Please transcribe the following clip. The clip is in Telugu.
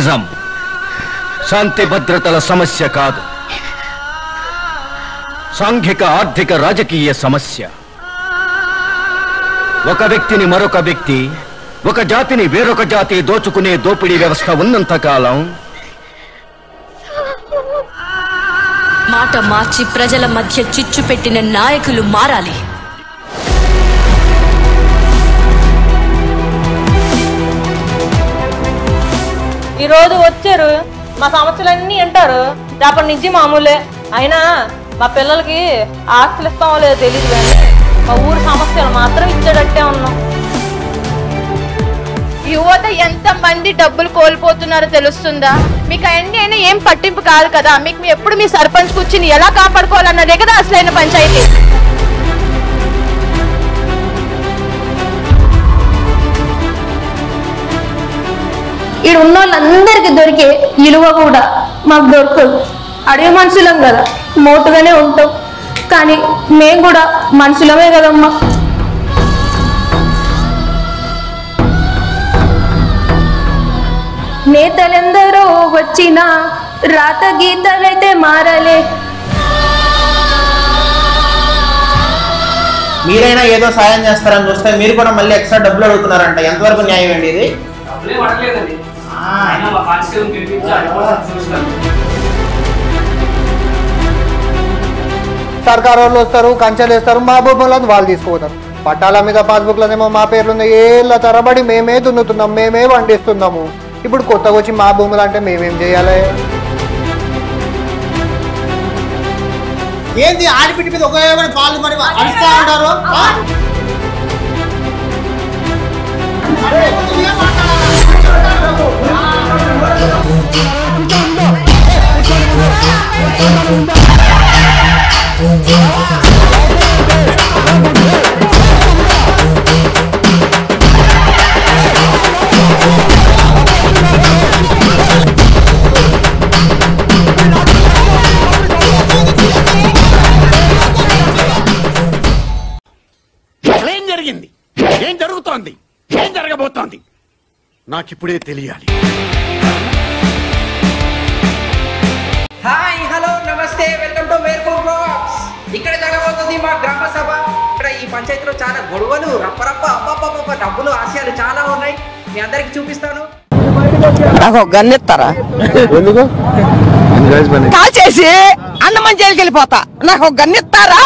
నిజం శాంతి భద్రతల సమస్య కాదు, సాంఘిక ఆర్థిక రాజకీయ సమస్య. ఒక వ్యక్తిని మరొక వ్యక్తి, ఒక జాతిని వేరొక జాతి దోచుకునే దోపిడీ వ్యవస్థ ఉన్నంత కాలం మాట మార్చి ప్రజల మధ్య చిచ్చు పెట్టిన నాయకులు మారాలి. ఈరోజు వచ్చారు, మా సమస్యలన్నీ వింటారు, రేపటి నుంచి మామూలే. అయినా మా పిల్లలకి ఆస్తులు ఇస్తామో లేదో తెలియదు, కానీ మా ఊరు సమస్యలు మాత్రం ఇచ్చేటట్టే ఉన్నాం. యువత ఎంత మంది డబ్బులు కోల్పోతున్నారో తెలుస్తుందా? మీకు అవన్నీ అయినా ఏం పట్టింపు కాదు కదా. మీకు ఎప్పుడు మీ సర్పంచ్ కూర్చుని ఎలా కాపాడుకోవాలన్నదే కదా అసలైన పంచాయతీ. ఇక్కడ ఉన్న వాళ్ళందరికీ దొరికే విలువ కూడా మాకు దొరకదు. అడవి మనుషులం కదా, మోటుగానే ఉంటాం, కానీ మేము కూడా మనుషులమే కదమ్మా. నేతలెందరో వచ్చిన రాత గీతలైతే మారలే. మీరైనా ఏదో సాయం చేస్తారని చూస్తే మీరు కూడా మళ్ళీ ఎక్స్ట్రా డబ్బులు అడుగుతున్నారంట. ఎంతవరకు న్యాయం అండి ఇది? సర్కారు వాళ్ళు వస్తారు, కంచెలు వేస్తారు, మా భూములను వాళ్ళు తీసుకుపోతారు. పట్టాల మీద పాస్బుక్లనేమో మా పేర్లు ఏళ్ళ తరబడి మేమే దున్నుతున్నాం, మేమే వండిస్తున్నాము. ఇప్పుడు కొత్తగా వచ్చి మా భూములు అంటే మేమేం చేయాలి? ఏంది ఆడిపిట్టి మీద ఒక పాలు మరి అడుస్తా ఉంటారు. ఏం జరిగింది, ఏం జరుగుతోంది, ఏం జరగబోతోంది నాకిప్పుడే తెలియాలి. హాయ్, హలో, నమస్తే, వెల్కమ్ టు వేర్కో బ్లాగ్స్. ఇక్కడ జరగబోతుంది మా గ్రామ సభ. ఇక్కడ ఈ పంచాయతీలో చాలా గొడవలు, రప్పరప్ప అప్పప్ప డబ్బులు ఆశయాలు చాలా ఉన్నాయి. మీ అందరికి చూపిస్తాను. నాకు గన్నెత్తారా? కాల్ చేసి అన్నమని జైలుకి వెళ్ళిపోతా. నాకు గన్నెత్తారా?